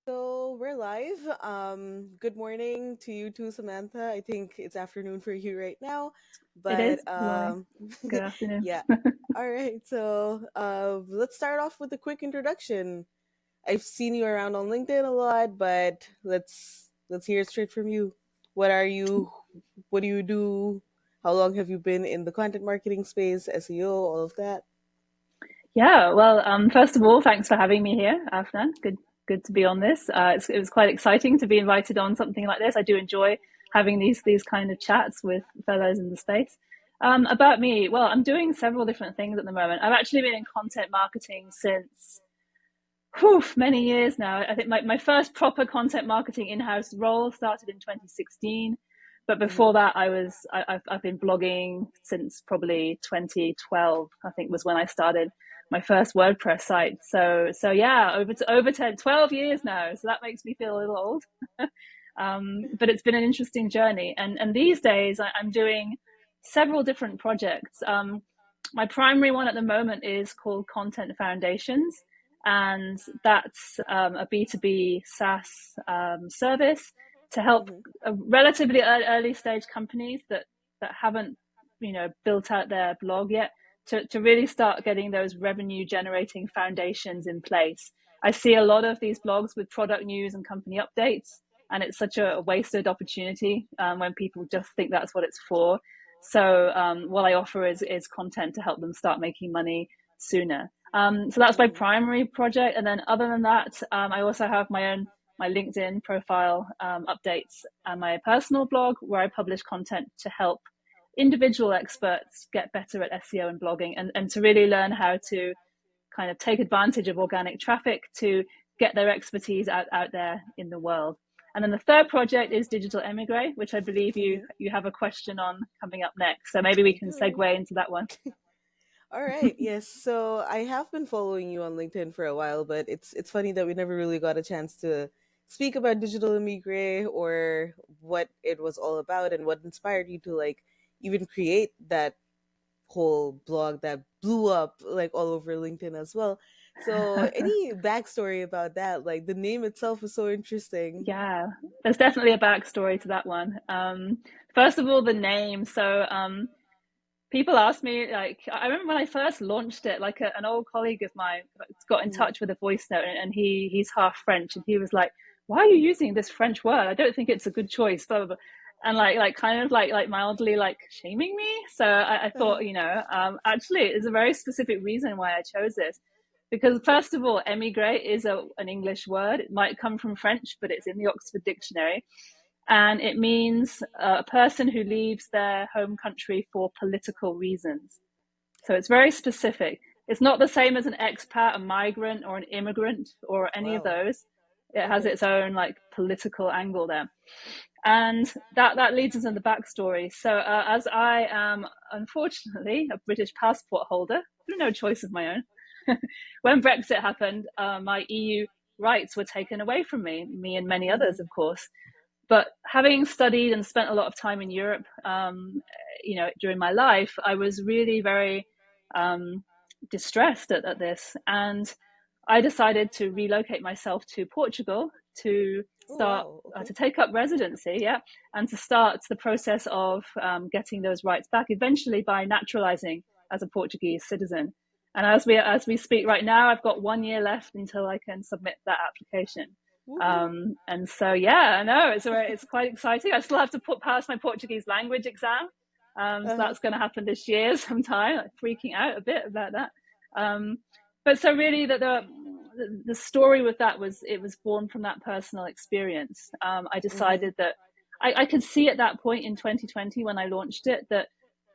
So we're live. Good morning to you too, Samantha. I think it's afternoon for you right now, It is. but Good morning. Good afternoon. yeah. All right. So let's start off with a quick introduction. I've seen you around on LinkedIn a lot, but let's hear it straight from you. What are you? What do you do? How long have you been in the content marketing space, SEO, all of that? Yeah, well, first of all, thanks for having me here, Afnan. Good to be on this. It was quite exciting to be invited on something like this. I do enjoy having these kind of chats with fellows in the space. About me, well, I'm doing several different things at the moment. I've actually been in content marketing since many years now. I think my first proper content marketing in-house role started in 2016. But Mm-hmm. before that, I've been blogging since probably 2012, I think was when I started my first WordPress site. So yeah, over 10, 12 years now. So that makes me feel a little old. But it's been an interesting journey. And these days I'm doing several different projects. My primary one at the moment is called Content Foundations, and that's a B2B SaaS service to help Mm-hmm. relatively early stage companies that haven't built out their blog yet to really start getting those revenue generating foundations in place. I see a lot of these blogs with product news and company updates, and it's such a wasted opportunity when people just think that's what it's for. So what I offer is content to help them start making money sooner. So that's my Mm-hmm. primary project, and then other than that, I also have my LinkedIn profile updates and my personal blog where I publish content to help individual experts get better at SEO and blogging, and to really learn how to kind of take advantage of organic traffic to get their expertise out there in the world. And then the third project is Digital Émigré, which I believe Mm-hmm. you have a question on coming up next. So maybe I we can do. segue into that one. All right. Yes. So I have been following you on LinkedIn for a while, but it's funny that we never really got a chance to speak about Digital Émigré or what it was all about and what inspired you to like even create that whole blog that blew up like all over LinkedIn as well. So any backstory about that? Like the name itself is so interesting. Yeah, there's definitely a backstory to that one. First of all, the name. So people ask me, like, I remember when I first launched it, like an old colleague of mine got in Mm-hmm. touch with a voice note, and he's half French, and he was like, "Why are you using this French word? I don't think it's a good choice." Blah, blah, blah. And like kind of like mildly like shaming me. So I Uh-huh. thought, actually, it's a very specific reason why I chose this. Because first of all, émigré is an English word. It might come from French, but it's in the Oxford Dictionary, and it means a person who leaves their home country for political reasons. So it's very specific. It's not the same as an expat, a migrant, or an immigrant, or any of Wow. those. It has Okay. its own like political angle there, and that leads us in the backstory. So as I am unfortunately a British passport holder through no choice of my own, when Brexit happened, my EU rights were taken away from me and many Mm-hmm. others, of course. But having studied and spent a lot of time in Europe, during my life, I was really very um, distressed at this, and I decided to relocate myself to Portugal to Oh start wow. Okay. to take up residency, yeah, and to start the process of getting those rights back, eventually by naturalizing as a Portuguese citizen. And as we speak right now, I've got 1 year left until I can submit that application. Woohoo. And so, yeah, I know it's quite exciting. I still have to pass my Portuguese language exam, so Uh-huh. that's going to happen this year sometime. I'm freaking out a bit about that. Um, but so really, the story with that was it was born from that personal experience. I Mm-hmm. decided that I could see at that point in 2020 when I launched it that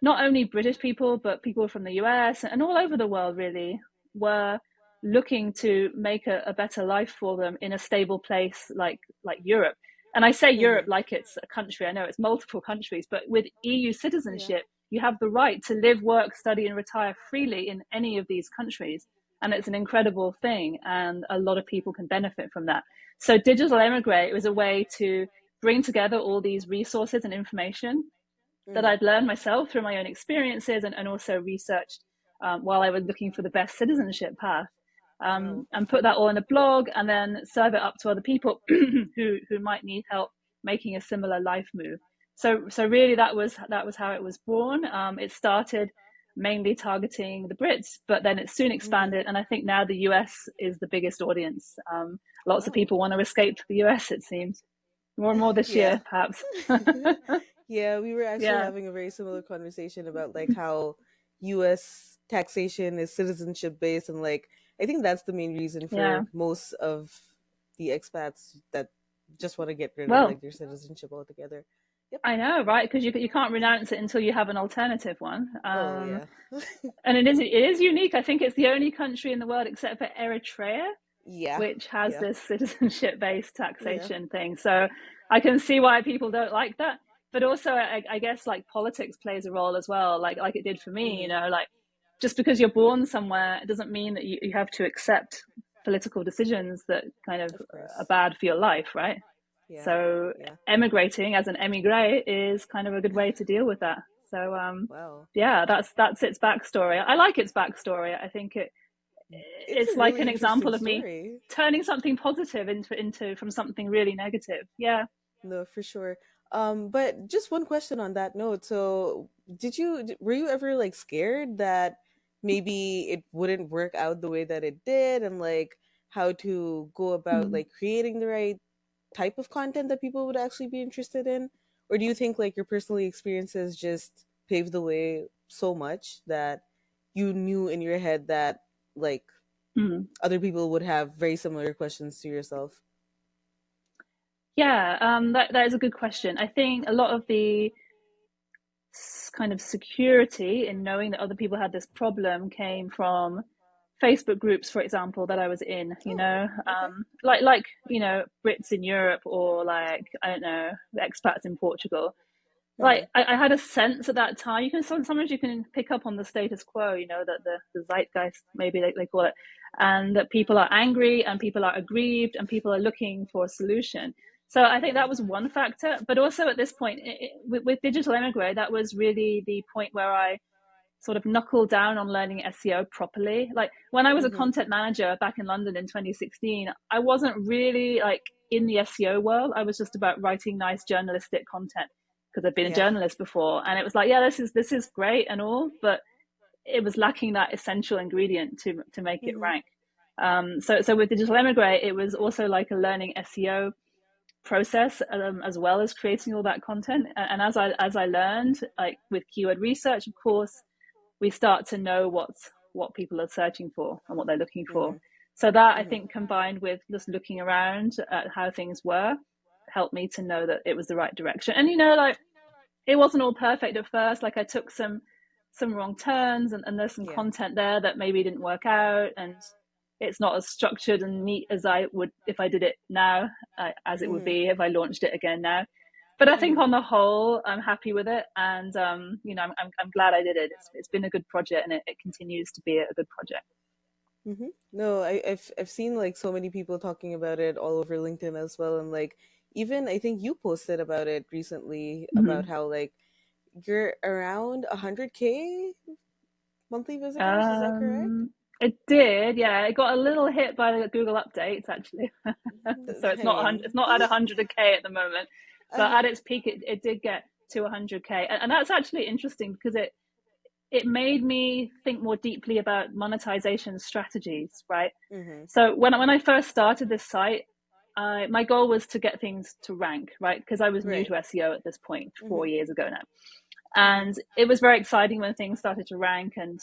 not only British people but people from the US and all over the world really were looking to make a better life for them in a stable place like Europe. And I say Europe Mm-hmm. like it's a country. I know it's multiple countries, but with EU Yeah. citizenship, you have the right to live, work, study, and retire freely in any of these countries. And it's an incredible thing, and a lot of people can benefit from that. So, Digital Emigrate was a way to bring together all these resources and information that Mm-hmm. I'd learned myself through my own experiences and also researched while I was looking for the best citizenship path. Wow. and put that all in a blog and then serve it up to other people who might need help making a similar life move. So really that was how it was born. It started mainly targeting the Brits, but then it soon Hmm. expanded, and I think now the US is the biggest audience. Lots of Wow. people want to escape to the US, it seems. More and more this Yeah. year, perhaps. Yeah, we were actually Yeah, having a very similar conversation about like how US taxation is citizenship based, and like I think that's the main reason yeah. for most of the expats that just want to get rid of Well, like their citizenship altogether. Yep. I know, right? Because you can't renounce it until you have an alternative one. Oh yeah. And it is unique. I think it's the only country in the world except for Eritrea Yeah. which has Yeah. this citizenship based Yeah. taxation thing. So I can see why people don't like that. But also, I guess like politics plays a role as well, like it did for me. Hmm. Like just because you're born somewhere, it doesn't mean that you have to accept political decisions that kind of Of are course. bad for your life, right? Yeah. So Yeah. emigrating as an émigré is kind of a good way to deal with that. So Wow. yeah, that's its backstory. I like its backstory. I think It's it's a like really an interesting example of me story. turning something positive into from something really negative. Yeah. No, for sure. But just one question on that note. So, were you ever like scared that maybe it wouldn't work out the way that it did, and like how to go about Mm. like creating the right type of content that people would actually be interested in? Or do you think like your personal experiences just paved the way so much that you knew in your head that like Mm. other people would have very similar questions to yourself? Yeah, that is a good question. I think a lot of the kind of security in knowing that other people had this problem came from Facebook groups, for example, that I was in. Oh, okay. Like Brits in Europe or like I don't know the expats in Portugal. Mm-hmm. Like I had a sense at that time. You can sometimes you can pick up on the status quo, that the zeitgeist maybe they call it, and that people are angry and people are aggrieved and people are looking for a solution. So I think that Right. was one factor, but also at this point with Digital Émigré, that was really the point where I sort of knuckle down on learning SEO properly. Like when I was a Mm-hmm. content manager back in London in 2016, I wasn't really like in the SEO world. I was just about writing nice journalistic content because I've been a Yeah. journalist before. And it was like, yeah, this is great and all, but it was lacking that essential ingredient to make it Mm-hmm. rank. So with Digital Emigrate, it was also like a learning SEO process as well as creating all that content. And as I learned, like with keyword research, of course, we start to know what people are searching for and what they're looking for. Mm-hmm. So that I Mm-hmm. think combined with just looking around at how things were helped me to know that it was the right direction. And like it wasn't all perfect at first. Like I took some wrong turns and there's some Yeah. content there that maybe didn't work out and it's not as structured and neat as I would if I did it now, as it would Mm-hmm. be if I launched it again now. But I think Mm-hmm. on the whole, I'm happy with it, and I'm glad I did it. It's been a good project, and it continues to be a good project. Mm-hmm. No, I've seen like so many people talking about it all over LinkedIn as well, and like even I think you posted about it recently about Mm-hmm. how like you're around 100K monthly visitors. Is that correct? It did, yeah. It got a little hit by the Google updates, actually. So it's I not mean, it's not at 100K at the moment, but uh-huh. at its peak, it did get to 100K, and that's actually interesting because it made me think more deeply about monetization strategies, right? Mm-hmm. So when I first started this site, my goal was to get things to rank, right? Because I was new Right. to SEO at this point, Mm-hmm. 4 years ago now. Mm-hmm. And it was very exciting when things started to rank and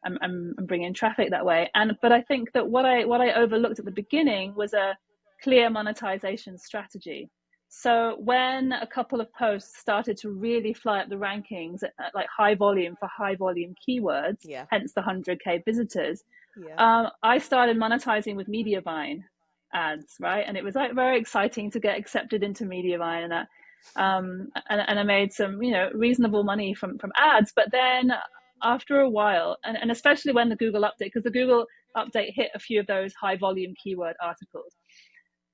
I'm bringing traffic that way. But I think that what I overlooked at the beginning was a clear monetization strategy. So when a couple of posts started to really fly up the rankings at like high volume for high volume keywords, Yeah. hence the 100K visitors, Yeah. I started monetizing with Mediavine ads, right? And it was like very exciting to get accepted into Mediavine and that. And I made some, reasonable money from ads. But then after a while, and especially when the Google update, because the Google update hit a few of those high volume keyword articles.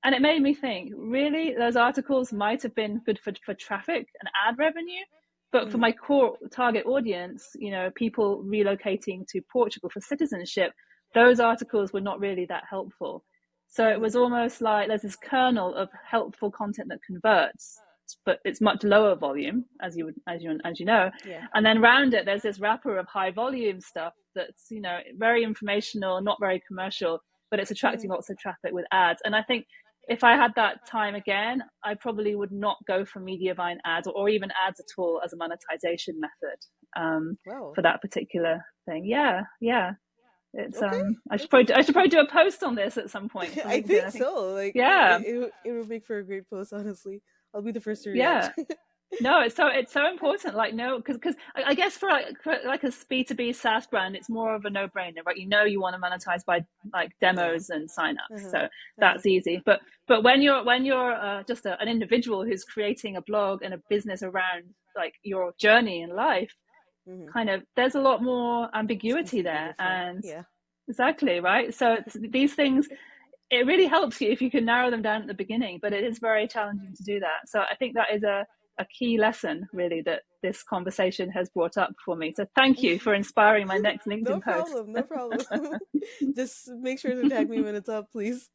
And it made me think, really, those articles might have been good for traffic and ad revenue. But for Mm-hmm. my core target audience, people relocating to Portugal for citizenship, those articles were not really that helpful. So it Mm-hmm. was almost like there's this kernel of helpful content that converts, but it's much lower volume, as you know. Yeah. And then around it, there's this wrapper of high volume stuff that's, you know, very informational, not very commercial, but it's Mm-hmm. attracting lots of traffic with ads. And I think if I had that time again, I probably would not go for Mediavine ads, or even ads at all as a monetization method, Wow. for that particular thing. Yeah, yeah. It's Okay. Okay. I should probably do a post on this at some point for I LinkedIn. think I think, so. Like yeah, it would make for a great post, honestly. I'll be the first to react. yeah. No, it's so important. Like, no, because I guess for like a B2B SaaS brand, it's more of a no brainer, right? You know, you want to monetize by like Yeah. demos and signups, Uh-huh. so Uh-huh. that's easy. But when you're just an individual who's creating a blog and a business around like your journey in life, Mm-hmm. kind of there's a lot more It's ambiguity completely there, different. and Yeah. exactly right. So these things, it really helps you if you can narrow them down at the beginning, but it is very challenging to do that. So I think that is a key lesson really that this conversation has brought up for me. So thank you for inspiring my next No LinkedIn post. problem. No problem. Just make sure to tag me when it's up, please.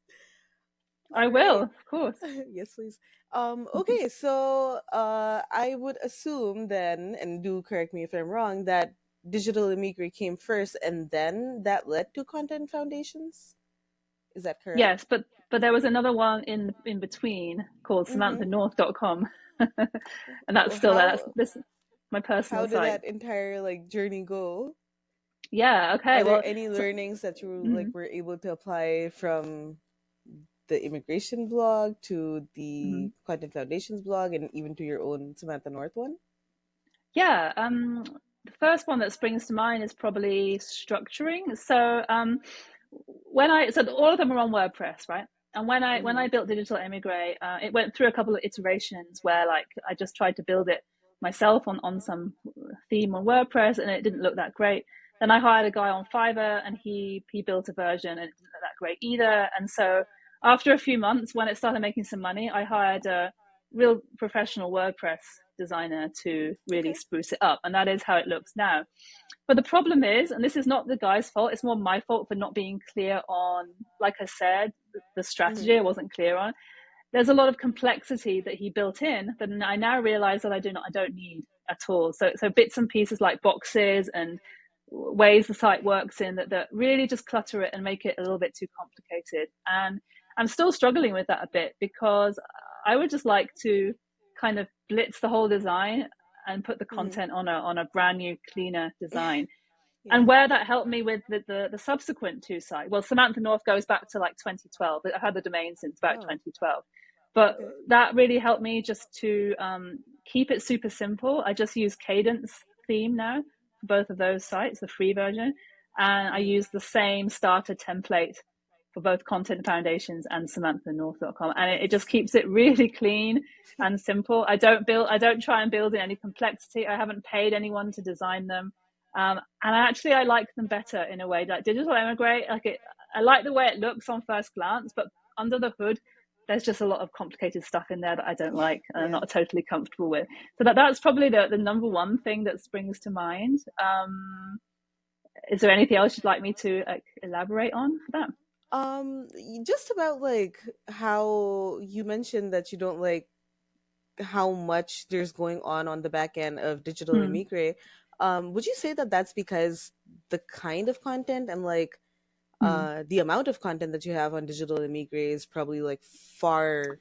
I All will, right. of course. Yes, please. Okay, so I would assume then, and do correct me if I'm wrong, that Digital Émigré came first and then that led to Content Foundations. Is that correct? Yes, but there was another one in between called Mm-hmm. samanthanorth.com. And that's still there. That's How this my personal how did site. that entire like journey go? Yeah, okay. Are there Well, any so learnings that you like mhm, were able to apply from the immigration blog to the mhm. Content Foundations blog and even to your own Samantha North one? Yeah, the first one that springs to mind is probably structuring. So all of them are on WordPress, right? And when Mm-hmm. I built Digital Émigré, it went through a couple of iterations where like I just tried to build it myself on some theme on WordPress, and it didn't look that great. Then I hired a guy on Fiverr, and he built a version, and it didn't look that great either. And so after a few months, when it started making some money, I hired a real professional WordPress designer to really Okay. spruce it up, and that is how it looks now. But the problem is, and this is not the guy's fault, it's more my fault for not being clear on, like I said, the Mm-hmm. strategy I wasn't clear on. There's a lot of complexity that he built in that I now realize that I don't need at all. So bits and pieces like boxes and ways the site works in that really just clutter it and make it a little bit too complicated. And I'm still struggling with that a bit because I would just like to kind of blitz the whole design and put the Mm-hmm. content on a brand new, cleaner design. Yeah. And where that helped me with the subsequent two sites, well, Samantha North goes back to like 2012. I've had the domain since about Oh, 2012. But okay. that really helped me just to keep it super simple. I just use Cadence theme now for both of those sites, the free version. And I Mm-hmm. use the same starter template for both Content Foundations and SamanthaNorth.com. And it just Nice. keeps it really clean and simple. I don't try and build in any complexity. I haven't paid anyone to design them. And actually, I like them better in a way. Like Digital Emigrate, I like the way it looks on first glance, but under the hood, there's just a lot of complicated stuff in there that I don't like and I'm Yeah. not totally comfortable with. So that's probably the number one thing that springs to mind. Is there anything else you'd like me to elaborate on for that? Just about like how you mentioned that you don't like how much there's going on the back end of Digital Hmm. Émigré. Would you say that that's because the kind of content and like Hmm. the amount of content that you have on Digital Émigré is probably like far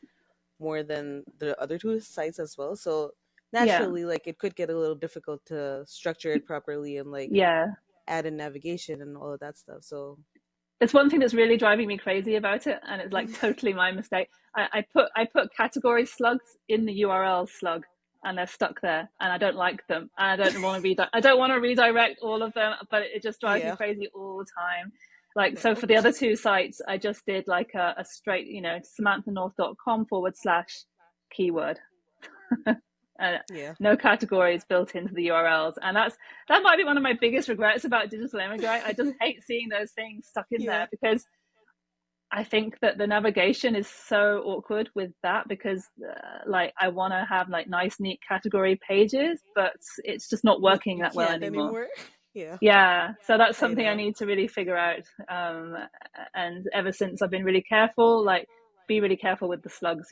more than the other two sites as well. So Yeah. naturally, like it could get a little difficult to structure it properly and like Yeah. add in navigation and all of that stuff. So There's one thing that's really driving me crazy about it, and it's like totally my mistake. I put category slugs in the URL slug, and they're stuck there, and I don't like them, and I don't want to redirect all of them, but it just drives me yeah, crazy all the time. Like so, no, for the other two sites, I just did like a straight, samanthanorth.com / keyword. uh, yeah, no categories built into the URLs, and that might be one of my biggest regrets about Digital Immigrant. I just hate seeing those things stuck in yeah, there because I think that the navigation is so awkward with that because like I want to have like nice neat category pages, but it's just not but working you that well can't anymore. anymore. Yeah, Yeah, so that's I something I know. need to really figure out. And ever since I've been really careful, like be really careful with the slugs,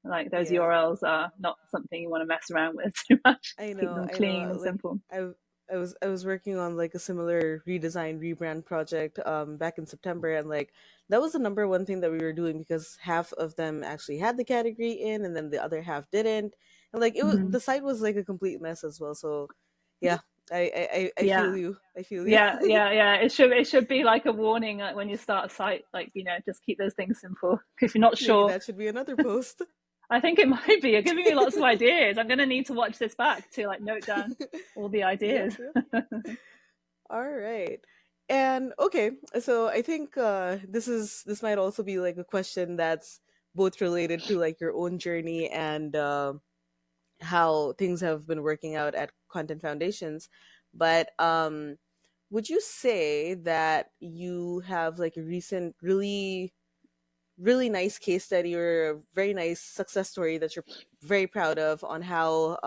like those Yeah, URLs are not something you want to mess around with too much. I Keep know. them I clean know. and Like simple. I I was working on like a similar redesign rebrand project back in September, and like that was the number one thing that we were doing because half of them actually had the category in and then the other half didn't. And like Hmm. the site was like a complete mess as well. So yeah, I feel Yeah, you. I feel you. yeah, yeah, yeah. It should be like a warning, like when you start a site, like just keep those things simple. If you're not Maybe sure, that should be another post. I think it might be. You're giving me lots of ideas. I'm going to need to watch this back to like note down all the Yep, ideas. yep. All right. And okay, so I think this might also be like a question that's both related to like your own journey and how things have been working out at Content Foundations. But would you say that you have like a recent really nice case study or a very nice success story that you're very proud of on how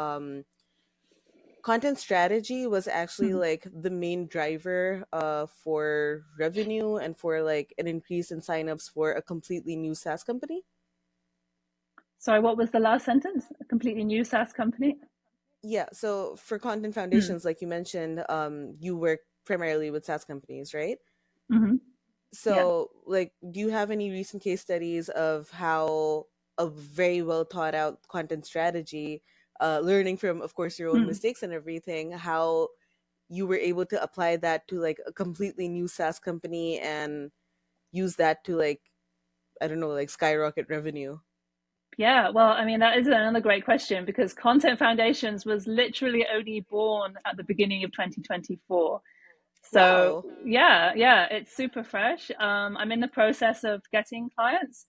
content strategy was actually like the main driver for revenue and for like an increase in signups for a completely new SaaS company? Sorry, what was the last sentence? A completely new SaaS company? Yeah, so for Content Mm. Foundations, like you mentioned, you work primarily with SaaS companies, right? Hmm. Yeah. So, like, do you have any recent case studies of how a very well thought out content strategy, learning from, of course, your own Mm. mistakes and everything, how you were able to apply that to like a completely new SaaS company and use that to like, I don't know, like skyrocket revenue? Yeah, well, I mean, that is another great question because Content Foundations was literally only born at the beginning of 2024. So Wow. yeah, yeah, it's super fresh. I'm in the process of getting clients.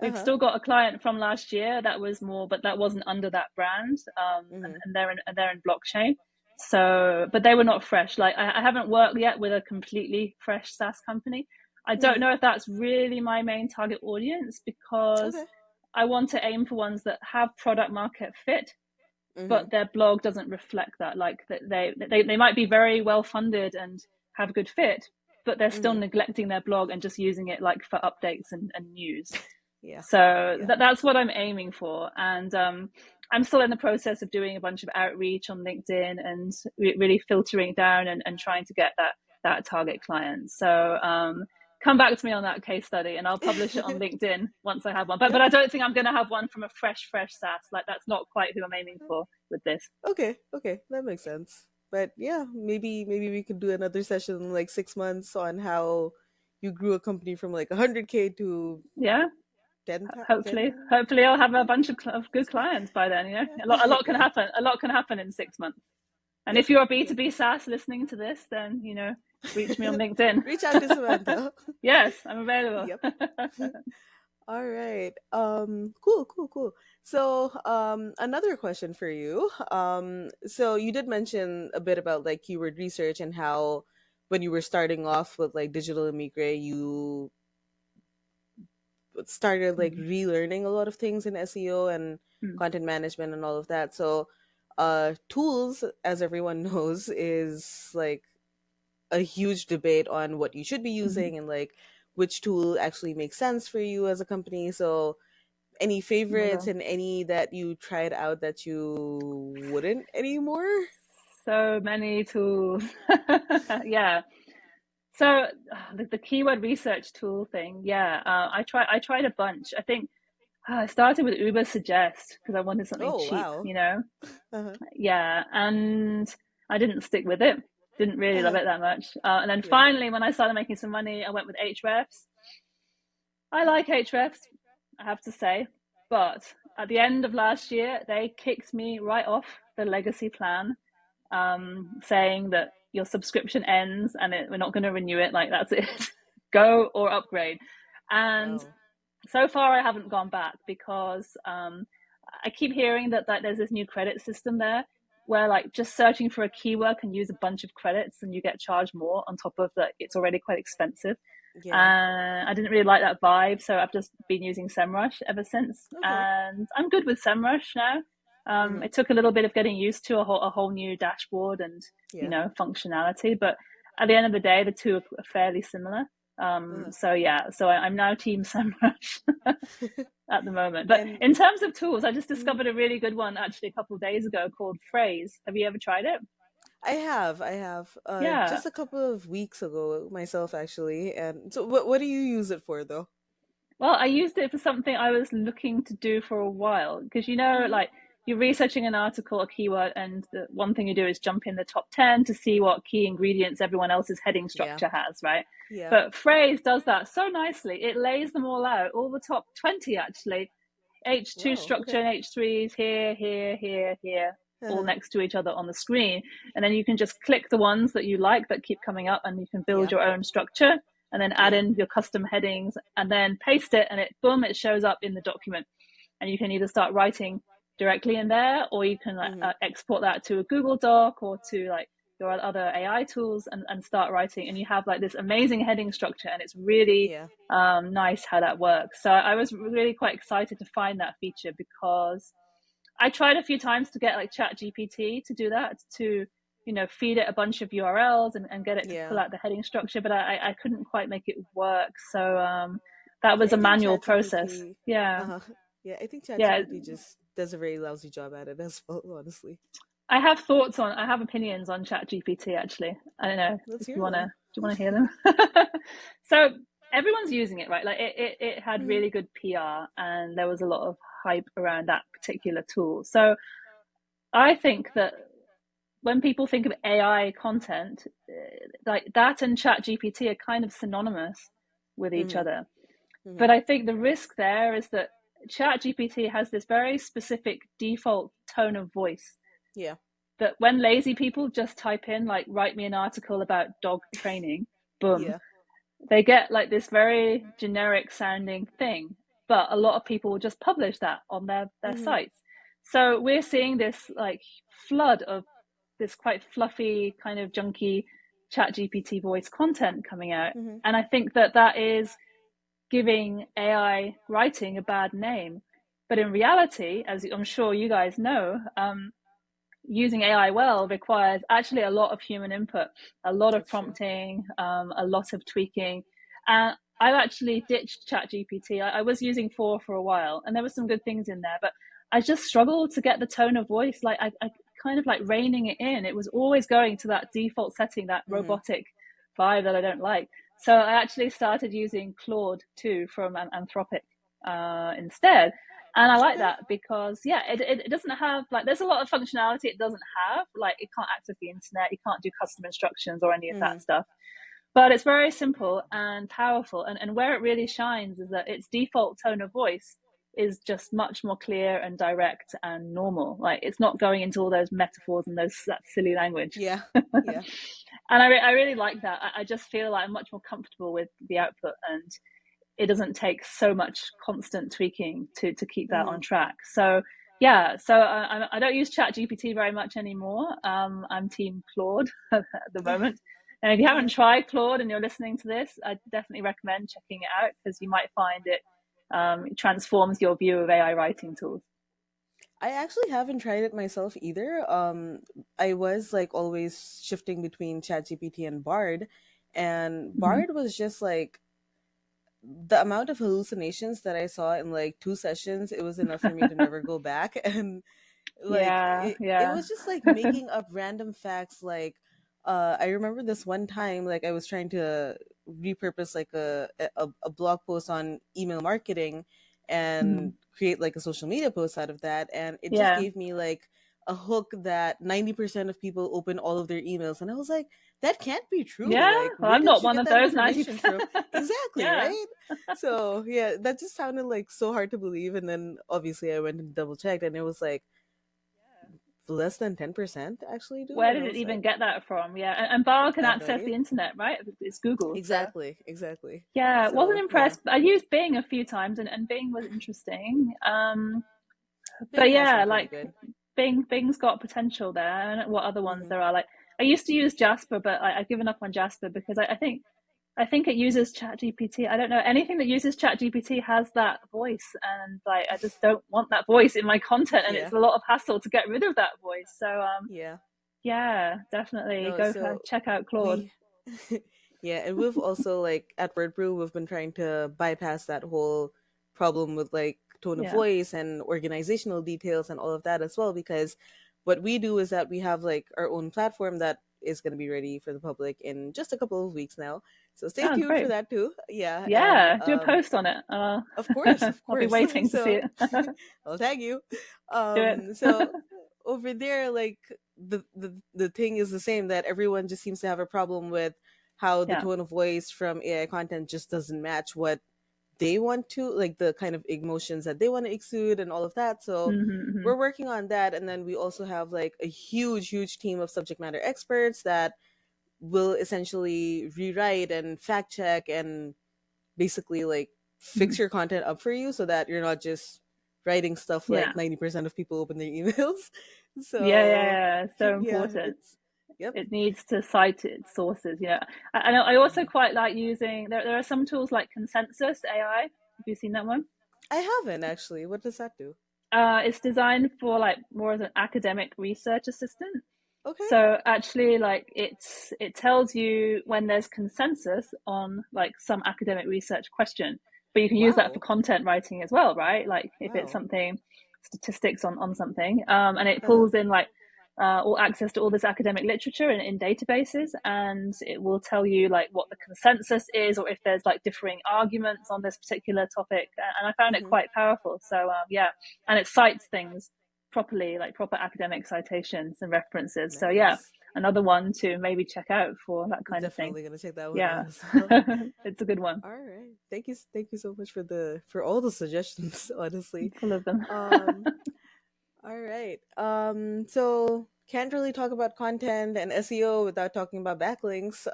Uh We've huh. still got a client from last year that was more, but that wasn't under that brand. And, Mm-hmm. and they're in blockchain. So, but they were not fresh. Like I haven't worked yet with a completely fresh SaaS company. I don't Mm-hmm. know if that's really my main target audience because Okay. I want to aim for ones that have product market fit, Mm-hmm. but their blog doesn't reflect that. Like they might be very well funded and have a good fit, but they're still Mm-hmm. neglecting their blog and just using it like for updates and news. Yeah. So Yeah. that's what I'm aiming for. And I'm still in the process of doing a bunch of outreach on LinkedIn and really filtering down and trying to get that target client. So come back to me on that case study and I'll publish it on LinkedIn once I have one. But Yeah. I don't think I'm going to have one from a fresh SaaS. Like that's not quite who I'm aiming for with this. Okay. Okay. That makes sense. But yeah, maybe we could do another session in like 6 months on how you grew a company from like 100K to Yeah, 10, hopefully I'll have a bunch of good clients by then. A lot can yeah. happen. A lot can happen in 6 months. And Yep. if you're a Yep. B2B SaaS listening to this, then, reach me on LinkedIn. Reach out to Samantha. Yes, I'm available. Yep. All right. Cool, cool, cool. So, another question for you. So you did mention a bit about like keyword research and how when you were starting off with like Digital Émigré, you started like Mm, relearning a lot of things in SEO and mm, content management and all of that. So, tools, as everyone knows, is like a huge debate on what you should be mm. using and like which tool actually makes sense for you as a company. So, any Oh my favorites God. and any that you tried out that you wouldn't anymore? So many tools. Yeah. So the keyword research tool thing, yeah, I tried a bunch. I think I started with Uber Suggest because I wanted something Oh cheap, wow. Uh-huh. Yeah, and I didn't stick with it. Didn't really love Uh-huh. it that much. And then Yeah. finally, when I started making some money, I went with Ahrefs. I like Ahrefs, I have to say, but at the end of last year, they kicked me right off the legacy plan, saying that your subscription ends and we're not going to renew it. Like that's it. Go or upgrade. And Wow. so far I haven't gone back because I keep hearing that there's this new credit system there where like just searching for a keyword can use a bunch of credits and you get charged more on top of that. It's already quite expensive. Yeah. I didn't really like that vibe, so I've just been using SEMrush ever since, Okay. and I'm good with SEMrush now. Mhm. It took a little bit of getting used to a whole new dashboard and, Yeah. functionality, but at the end of the day, the two are fairly similar. Uh-huh. So yeah, so I'm now team SEMrush at the moment. But And in terms of tools, I just mhm. discovered a really good one actually a couple of days ago called Phrase. Have you ever tried it? I have Yeah. just a couple of weeks ago myself actually. And so what do you use it for though? Well, I used it for something I was looking to do for a while because Mhm. like you're researching an article or keyword, and the one thing you do is jump in the top 10 to see what key ingredients everyone else's heading Yeah. structure has, right? Yeah. But Phrase does that so nicely. It lays them all out, all the top 20 actually. H2 Wow, structure okay. and H3s here, here, here, here, all Uh-huh. next to each other on the screen. And then you can just click the ones that you like that keep coming up, and you can build Yeah. your own structure and then add Yeah. in your custom headings and then paste it, and it boom, it shows up in the document. And you can either start writing directly in there, or you can Mhm. export that to a Google Doc or to like your other AI tools, and start writing. And you have like this amazing heading structure, and it's really Yeah. nice how that works. So I was really quite excited to find that feature because I tried a few times to get like Chat GPT to do that, to feed it a bunch of URLs and get it to pull Yeah. out the heading structure, but I couldn't quite make it work. So that Yeah, was I a think manual process. ChatGPT Yeah, uh-huh. Yeah, I think yeah. ChatGPT just does a very lousy job at it as well, honestly. I have opinions on Chat GPT actually. I don't know Let's if you hear wanna, them. do you wanna hear them? So everyone's using it, right? Like it had Mhm. really good PR, and there was a lot of hype around that particular tool. So I think that when people think of AI content, like that and Chat GPT are kind of synonymous with each Mhm. other. But Mhm. I think the risk there is that Chat GPT has this very specific default tone of voice Yeah. that when lazy people just type in, like, write me an article about dog training, boom, Yeah. they get like this very generic sounding thing. But a lot of people will just publish that on their Mhm. sites. So we're seeing this like flood of this quite fluffy, kind of junky Chat GPT voice content coming out. Mhm. And I think that that is giving AI writing a bad name. But in reality, as I'm sure you guys know, using AI well requires actually a lot of human input, a lot of That's true. prompting, a lot of tweaking. And I've actually ditched ChatGPT. I was using 4 for a while, and there were some good things in there, but I just struggled to get the tone of voice. Like I kind of like reining it in. It was always going to that default setting, that Mhm. robotic vibe that I don't like. So I actually started using Claude 2 from Anthropic instead, and I like Okay. that because yeah, it doesn't have like, there's a lot of functionality it doesn't have, like it can't access the internet, it can't do custom instructions or any of that Mhm. stuff, but it's very simple and powerful. And where it really shines is that its default tone of voice is just much more clear and direct and normal. Like it's not going into all those metaphors and that silly language. Yeah. Yeah. And I really like that. I just feel like I'm much more comfortable with the output, and it doesn't take so much constant tweaking to keep that on Mhm. track. So yeah, so I don't use Chat GPT very much anymore. I'm Team Claude at the moment. And if you haven't Mhm. tried Claude and you're listening to this, I definitely recommend checking it out because you might find it transforms your view of AI writing tools. I actually haven't tried it myself either. I was like always shifting between ChatGPT and Bard, and Mm-hmm. Bard was just like the amount of hallucinations that I saw in like 2 sessions, it was enough for me to never go back. And like Yeah, it yeah. was just like making up random facts. Like I remember this one time, like I was trying to repurpose like a blog post on email marketing Mm-hmm. and create like a social media post out of that, and it just Yeah, gave me like a hook that 90% of people open all of their emails, and I was like, that can't be true. yeah. Like, Well, where I'm did not you one get of that those information 90%. from? Exactly, Yeah. right? So yeah, that just sounded like so hard to believe. And then obviously I went and double checked, and it was like, yeah, less than 10% actually do. Where And did I it was even like, get that from? Yeah, and Bar can I have no access idea. the internet, right? It's Google, so Exactly, exactly. yeah, wasn't So yeah, impressed. I used Bing a few times, and Bing was interesting. Bing But has yeah, been pretty like good. Bing's got potential there. And what other ones Mm-hmm. there are? Like I used to use Jasper, but I've given up on Jasper because I think I think it uses ChatGPT. I don't know, anything that uses ChatGPT has that voice, and like I just don't want that voice in my content, and Yeah. it's a lot of hassle to get rid of that voice. So Yeah. yeah, definitely No, go for so check out Claude. we yeah, and we've also like at WordBrew we've been trying to bypass that whole problem with like tone of Yeah. voice and organizational details and all of that as well, because what we do is that we have like our own platform that is going to be ready for the public in just a couple of weeks now. So stay Oh, tuned for great. that too. Yeah, and Yeah, do a post on it. of course, of I'll be course. waiting to see So it. I'll tag you. Do it. So over there, like the thing is the same, that everyone just seems to have a problem with how the Yeah. tone of voice from AI content just doesn't match what they want to, like the kind of emotions that they want to exude and all of that. So Mm-hmm. we're working on that, and then we also have like a huge team of subject matter experts that will essentially rewrite and fact check and basically like Mm-hmm. fix your content up for you so that you're not just writing stuff Yeah. like 90% of people open their emails. Yeah, yeah, So yeah. So yeah, important. it's yep. It needs to cite its sources. Yeah. I also Mhm. quite like using, there are some tools like Consensus AI. Have you seen that one? I haven't actually. What does that do? It's designed for like more as an academic research assistant. Okay. So actually, like it tells you when there's consensus on like some academic research question, but you can use that for Wow. content writing as well, right? Like if it's Wow. something statistics on something, and it Uh-huh. pulls in like all access to all this academic literature in databases, and it will tell you like what the consensus is, or if there's like differing arguments on this particular topic. And I found it Mm-hmm. quite powerful. So yeah, and it cites things properly, like proper academic citations and references. So yeah, Nice. another one to maybe check out for that kind of thing. Definitely gonna check that one Yeah, out as well. it's a good one. All right. Thank you so much for the for all the suggestions, honestly. Full of them. Um all right. So can't really talk about content and SEO without talking about backlinks.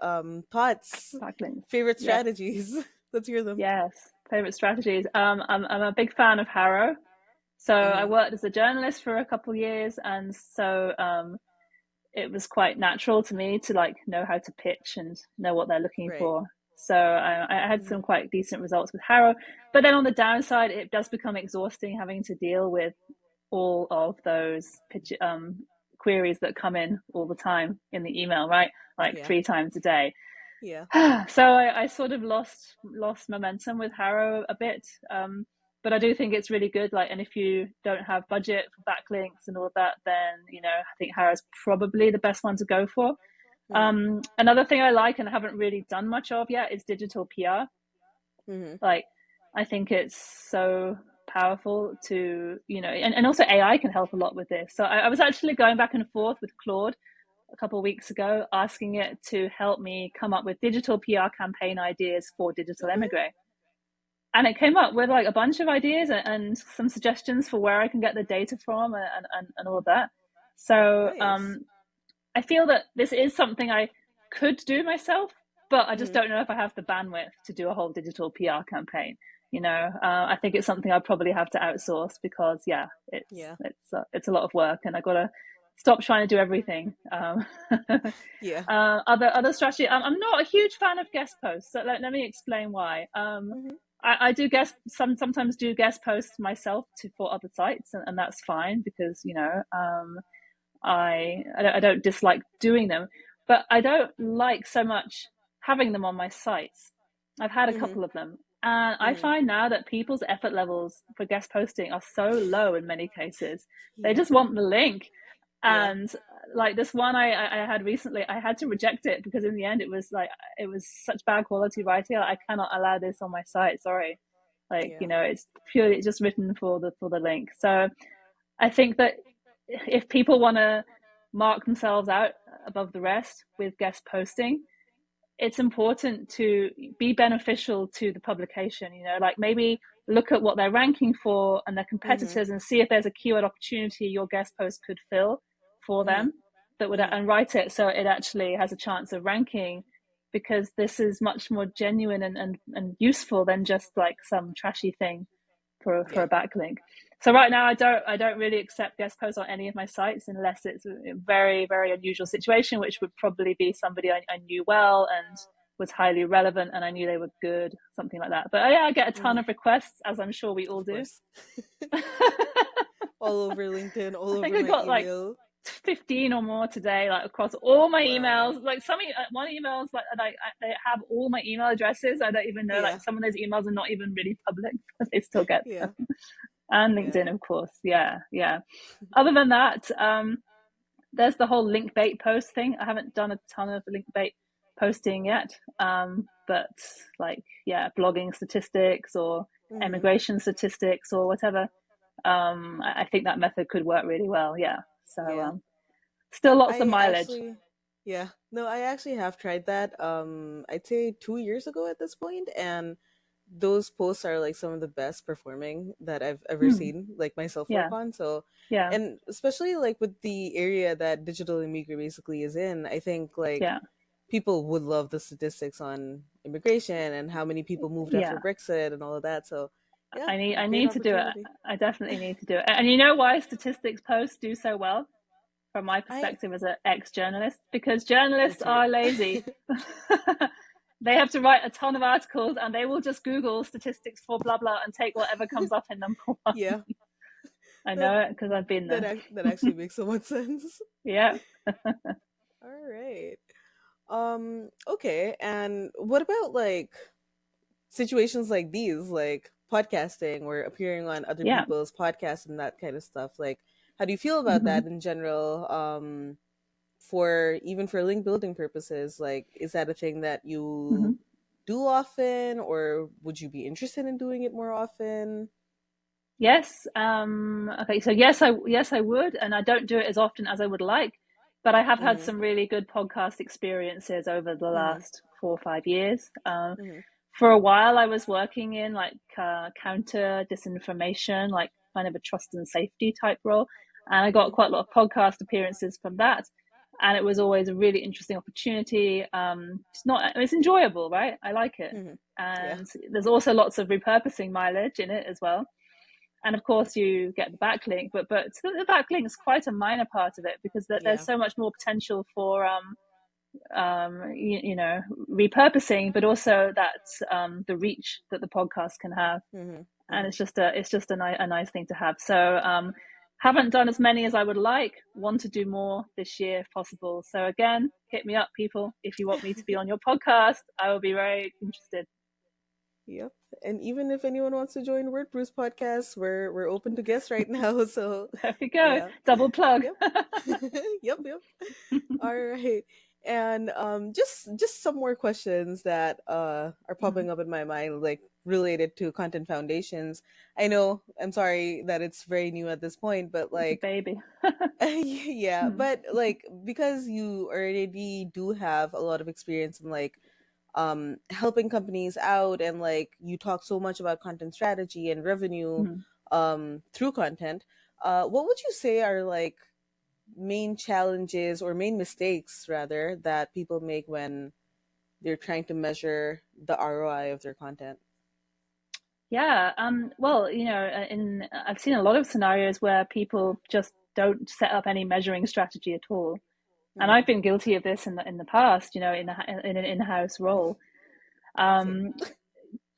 Thoughts, Backlinks. favorite Yes, strategies. Let's hear them. yes. Favorite strategies. I'm a big fan of Harrow. So I Mm-hmm. worked as a journalist for a couple of years, and so it was quite natural to me to like know how to pitch and know what they're looking Right. for. So I had Mm-hmm. some quite decent results with Harrow, but then on the downside, it does become exhausting having to deal with all of those pitch, queries that come in all the time in the email, right? Like Yeah. 3 times a day. Yeah. So I sort of lost momentum with Harrow a bit. But I do think it's really good. Like, and if you don't have budget for backlinks and all of that, then I think Harrow's probably the best one to go for. Mm-hmm. Another thing I like and haven't really done much of yet is digital PR. Mm-hmm. Like, I think it's so powerful to, and also AI can help a lot with this. So I was actually going back and forth with Claude a couple of weeks ago, asking it to help me come up with digital PR campaign ideas for Digital Okay. Émigré. And it came up with like a bunch of ideas and some suggestions for where I can get the data from and all of that. So Nice. I feel that this is something I could do myself, but I just Mm-hmm. don't know if I have the bandwidth to do a whole digital PR campaign. I think it's something I probably have to outsource because yeah, Yeah. it's a lot of work, and I gotta stop trying to do everything. Yeah. Other strategy. I'm not a huge fan of guest posts, so let me explain why. Mm-hmm. I do sometimes do guest posts myself for other sites, and that's fine because I don't dislike doing them, but I don't like so much having them on my sites. I've had a Mm-hmm. couple of them, and I Mm-hmm. find now that people's effort levels for guest posting are so low in many cases. They Yeah. just want the link. Yeah. And like this one I had recently, I had to reject it because in the end it was such bad quality writing. I cannot allow this on my site. Sorry, like Yeah. it's purely just written for the link. So I think that if people want to mark themselves out above the rest with guest posting, it's important to be beneficial to the publication. Like maybe look at what they're ranking for and their Mm-hmm. competitors and see if there's a keyword opportunity your guest post could fill for Mm-hmm. them that would, Mm-hmm. and write it so it actually has a chance of ranking, because this is much more genuine and useful than just like some trashy thing for Yeah. a backlink. So right now I don't really accept guest posts on any of my sites unless it's a very very unusual situation, which would probably be somebody I knew well, and was highly relevant and I knew they were good, something like that. But yeah, I get a ton Hmm. of requests, as I'm sure we all Of do. course. All over LinkedIn, all I think over I my got like email. 15 or more today, like across all my Wow. emails. Like one emails like they have all my email addresses. I don't even know, like Yeah. some of those emails are not even really public, but they still get Yeah. them. And Yeah. LinkedIn, of course. Yeah, yeah. Other than that, there's the whole link bait post thing. I haven't done a ton of link bait posting yet, but like, yeah, blogging statistics or Hmm. emigration statistics or whatever. I think that method could work really well. Yeah. So Yeah. still lots of I mileage. actually, yeah, no, I actually have tried that. I'd say 2 years ago at this point, and those posts are like some of the best performing that I've ever Hmm. seen, like myself work Yeah. on. So, Yeah. and especially like with the area that Digital Émigré basically is in, I think like Yeah. people would love the statistics on immigration and how many people moved after Yeah. Brexit and all of that. So, yeah, I great need to do it. opportunity. I definitely need to do it. And you know why statistics posts do so well from my I perspective as an ex-journalist? Because journalists Let's hear are lazy. it. They have to write a ton of articles and they will just Google statistics for blah blah and take whatever comes up in number one. Yeah, I that know it because I've been there. that actually makes so much sense. Yeah. All right. Okay, and what about like situations like these, like podcasting or appearing on other Yeah. people's podcasts and that kind of stuff? Like, how do you feel about Mm-hmm. that in general? For even for link building purposes, like, is that a thing that Mm-hmm. you do often, or would you be interested in doing it more often? Yes. Okay. So yes I would, and I don't do it as often as I would like, but I have had Mm-hmm. some really good podcast experiences over the Mm-hmm. last 4 or 5 years. Mm-hmm. For a while, I was working in like counter disinformation, like kind of a trust and safety type role, and I got Mm-hmm. quite a lot of podcast appearances from that. And it was always a really interesting opportunity. It's enjoyable, right? I like it, Mm-hmm. Yeah. and there's also lots of repurposing mileage in it as well, and of course you get the backlink, but the backlink is quite a minor part of it because there's Yeah. so much more potential for repurposing, but also that the reach that the podcast can have, Mm-hmm. and Mm-hmm. it's just a nice thing to have. So haven't done as many as I would like, want to do more this year if possible. So again, hit me up, people, if you want me to be on your podcast. I will be very interested. Yep. And even if anyone wants to join WordPress podcast, we're open to guests right now. So There we go, yeah. double plug. Yep. Yep, yep. All right. And just some more questions that are popping up in my mind, like related to content foundations. I know, I'm sorry that it's very new at this point, but It's a like baby. yeah, but like because you already do have a lot of experience in like helping companies out, and like you talk so much about content strategy and revenue through content, what would you say are like main challenges or main mistakes rather that people make when they're trying to measure the ROI of their content? Yeah, well, in I've seen a lot of scenarios where people just don't set up any measuring strategy at all, and Mm-hmm. I've been guilty of this in the past. In an in-house role, Same. um,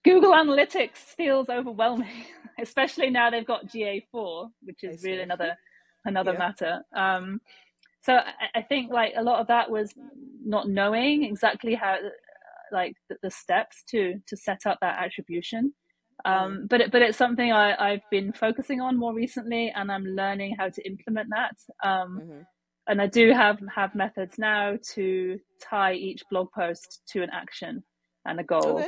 Google Analytics feels overwhelming, especially now they've got GA4, which I is really swear. another Yeah. matter. So I think like a lot of that was not knowing exactly how, like the steps to set up that attribution. Mm-hmm. But it's something I've been focusing on more recently, and I'm learning how to implement that. Mm-hmm. And I do have methods now to tie each blog post to an action and a goal Okay.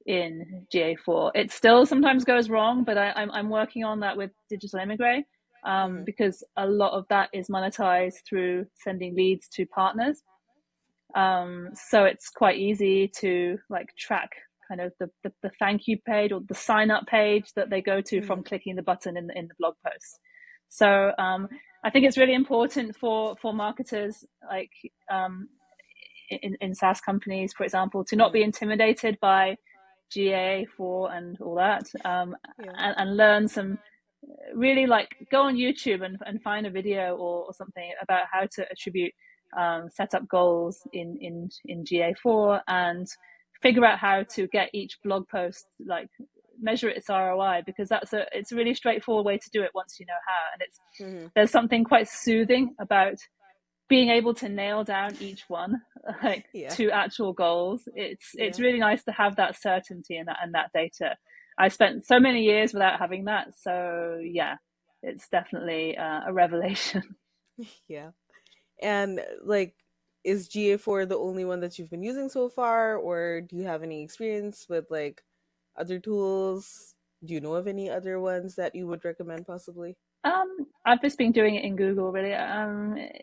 in GA4. It still sometimes goes wrong, but I'm working on that with Digital Émigré, Mm-hmm. because a lot of that is monetized through sending leads to partners. So it's quite easy to like track kind of the thank you page or the sign up page that they go to Mm-hmm. from clicking the button in the blog post. So I think it's really important for marketers, like in SaaS companies, for example, to not Mm-hmm. be intimidated by GA4 and all that, Yeah. and learn some, really like go on YouTube and find a video or something about how to attribute, set up goals in GA4, and figure out how to get each blog post, like measure its ROI, because it's a really straightforward way to do it once you know how. And Mm-hmm. there's something quite soothing about being able to nail down each one, like Yeah. to actual goals. It's Yeah. really nice to have that certainty and that data. I spent so many years without having that, so yeah, it's definitely a revelation. Yeah. And like, is GA4 the only one that you've been using so far, or do you have any experience with like other tools? Do you know of any other ones that you would recommend possibly? I've just been doing it in Google really.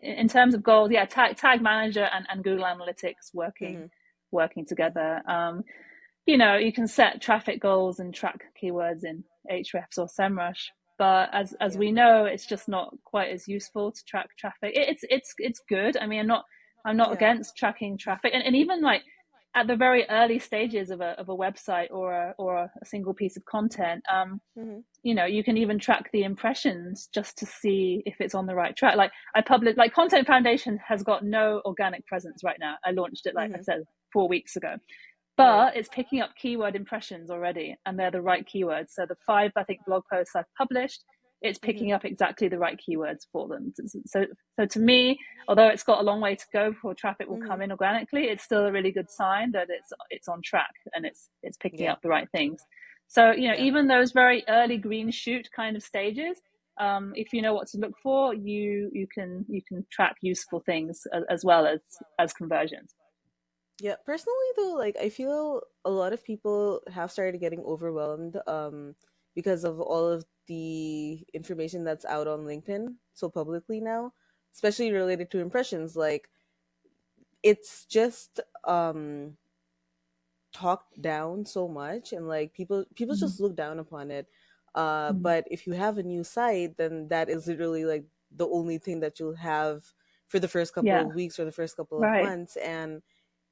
In terms of goals, yeah, Tag Manager and Google Analytics Mm-hmm. working Mm-hmm. together. You can set traffic goals and track keywords in Ahrefs or SEMrush, but as Yeah. we know, it's just not quite as useful to track traffic. It's good. I mean, I'm not Yeah. against tracking traffic, and even like at the very early stages of a website or a single piece of content. Mm-hmm. You can even track the impressions just to see if it's on the right track. Like I published, like Content Foundation has got no organic presence right now. I launched it, like I Mm-hmm. said, 4 weeks ago, Right. but it's picking up keyword impressions already, and they're the right keywords. So the five, I think, blog posts I've published, it's Mm-hmm. picking up exactly the right keywords for them. So to me, although it's got a long way to go before traffic will Mm-hmm. come in organically, it's still a really good sign that it's on track and it's picking Yeah. up the right things. So Yeah. even those very early green shoot kind of stages, if you know what to look for, you can track useful things as well as conversions. Yeah, personally though, like I feel a lot of people have started getting overwhelmed because of all of the information that's out on LinkedIn so publicly now, especially related to impressions. Like it's just talked down so much, and like people Mm-hmm. just look down upon it. Mm-hmm. But if you have a new site, then that is literally like the only thing that you'll have for the first couple Yeah, of weeks or the first couple of right. months. And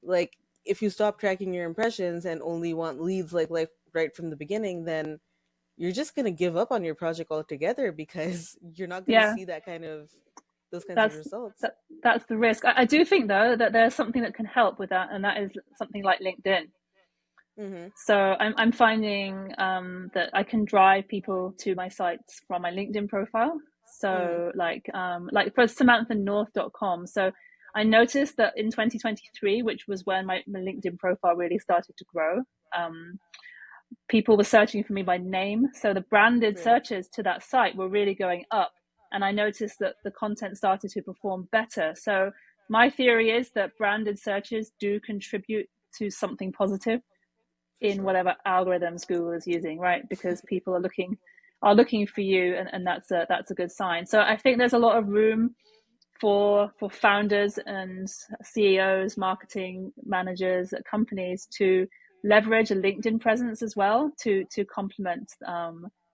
like if you stop tracking your impressions and only want leads like right from the beginning, then you're just gonna give up on your project altogether because you're not gonna Yeah, see those kinds of that's results. that's the risk. I do think though that there's something that can help with that, and that is something like LinkedIn. Mm-hmm. So I'm finding that I can drive people to my sites from my LinkedIn profile. Mm-hmm. So like for SamanthaNorth.com. So I noticed that in 2023, which was when my LinkedIn profile really started to grow, um, people were searching for me by name. So the branded Right. searches to that site were really going up. And I noticed that the content started to perform better. So my theory is that branded searches do contribute to something positive For in sure. whatever algorithms Google is using, right? Because people are looking for you, and that's a good sign. So I think there's a lot of room for founders and CEOs, marketing managers at companies to leverage a LinkedIn presence as well to complement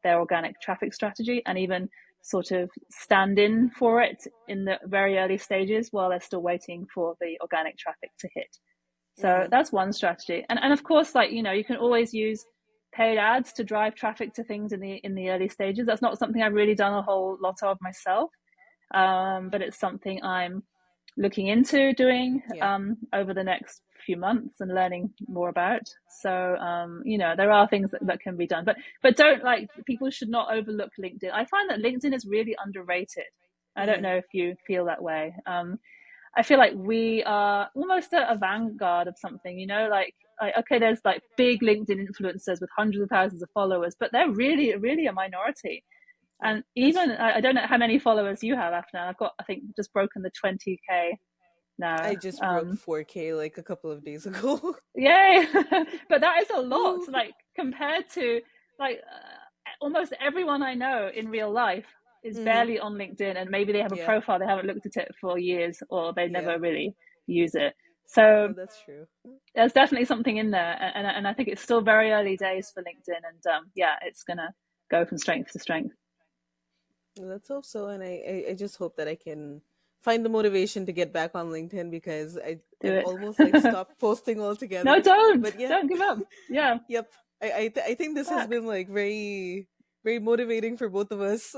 their organic traffic strategy, and even sort of stand in for it in the very early stages while they're still waiting for the organic traffic to hit. So Mm-hmm. that's one strategy. And of course, like, you can always use paid ads to drive traffic to things in the early stages. That's not something I've really done a whole lot of myself. But it's something I'm looking into doing Yeah. over the next few months and learning more about. So there are things that can be done, but don't, like, people should not overlook LinkedIn. I find that LinkedIn is really underrated. I don't Mm-hmm. know if you feel that way. I feel like we are almost a vanguard of something, like, okay, there's like big LinkedIn influencers with hundreds of thousands of followers, but they're really, really a minority. Yeah, And that's even, true. I don't know how many followers you have after now. I've got, I think, just broken the 20K I now. just broke 4K like a couple of days ago. Yay! But that is a lot, Woo. like, compared to, like, almost everyone I know in real life is Mm-hmm. barely on LinkedIn, and maybe they have a Yeah. profile, they haven't looked at it for years, or they Yeah. never really use it. So No, that's true. there's definitely something in there, and I think it's still very early days for LinkedIn, and yeah, it's gonna go from strength to strength. Well, let's hope so. And I just hope that I can find the motivation to get back on LinkedIn because Do I've it. almost like stopped posting No, altogether. don't But yeah, don't give up. Yeah. yep. I think this has Back. been like very very motivating for both of us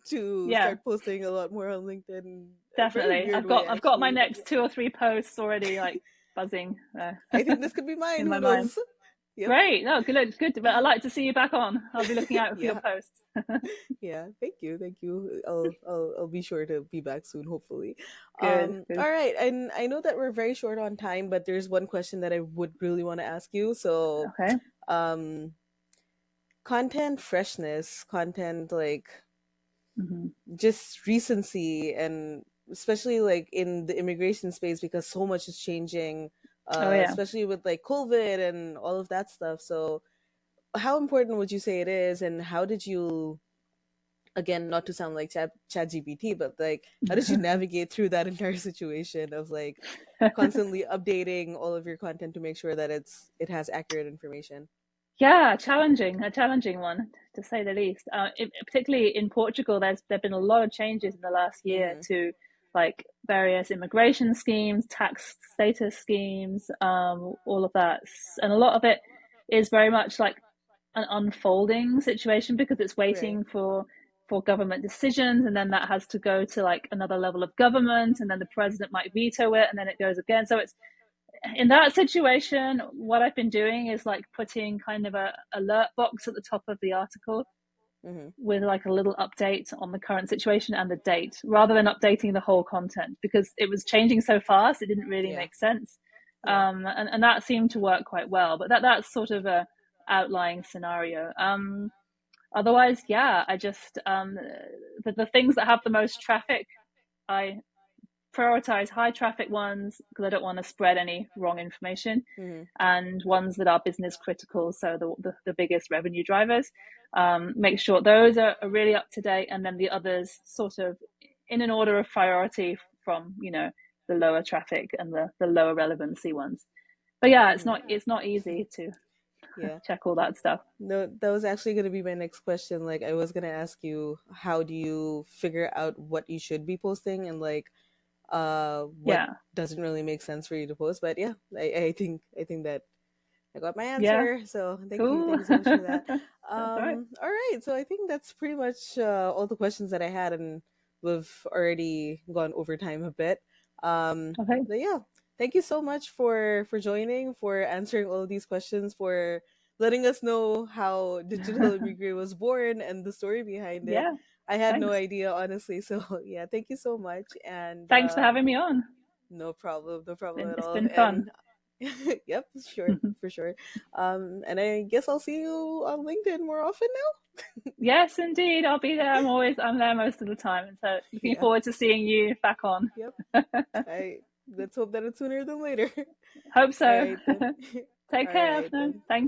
to Yeah, start posting a lot more on LinkedIn. A very definitely. weird I've got way I've got my actually, but next two or three posts already, like buzzing I think this could be mine. in my Who mind. knows? Yep. Great. No, good, good. But I'd like to see you back on. I'll be looking out for your Yeah. posts. Yeah. Thank you. Thank you. I'll be sure to be back soon, hopefully. Good, good. All right. And I know that we're very short on time, but there's one question that I would really want to ask you. So, Okay. um, content freshness, content like Hmm. just recency, and especially like in the immigration space because so much is changing, Oh yeah. especially with like COVID and all of that stuff. So, how important would you say it is, and how did you, again, not to sound like chat GPT, but like how did you navigate through that entire situation of like constantly updating all of your content to make sure that it has accurate information? Yeah, challenging, a challenging one to say the least. Particularly in Portugal, there've been a lot of changes in the last year Mm-hmm. to like various immigration schemes, tax status schemes, all of that, and a lot of it is very much like an unfolding situation because it's Right. waiting for government decisions, and then that has to go to like another level of government, and then the president might veto it, and then it goes again. So it's in that situation, what I've been doing is like putting kind of a alert box at the top of the article Mm-hmm. with like a little update on the current situation and the date, rather than updating the whole content because it was changing so fast it didn't really Yeah. make sense. Yeah. And that seemed to work quite well. But that's sort of a outlying scenario. Otherwise, yeah, I just the things that have the most traffic, I prioritize high traffic ones because I don't want to spread any wrong information, Mm-hmm. and ones that are business critical, so the biggest revenue drivers. Make sure those are really up to date, and then the others sort of in an order of priority from the lower traffic and the lower relevancy ones. But yeah, Mm-hmm. it's not easy to Yeah. check all that stuff. No, that was actually going to be my next question. Like, I was going to ask you, how do you figure out what you should be posting and like what Yeah, doesn't really make sense for you to post? But yeah, I think that I got my yeah, answer. So thank cool. you so much for that. That's all right. All right, so I think that's pretty much all the questions that I had, and we've already gone over time a bit. Okay. But yeah, thank you so much for joining, for answering all of these questions, for letting us know how Digital Émigré was born and the story behind it. Yeah, I had no thanks. idea, honestly. So yeah, thank you so much, and Thanks for having me on. no problem at It's all. been fun. And yep, sure, for sure. And I guess I'll see you on LinkedIn more often now. Yes, indeed. I'll be there. I'm there most of the time. And so looking Yeah, forward to seeing you back on. yep. I Let's hope that it's sooner than later. Hope All so. right then. Take All care, right Afnan. then. Thank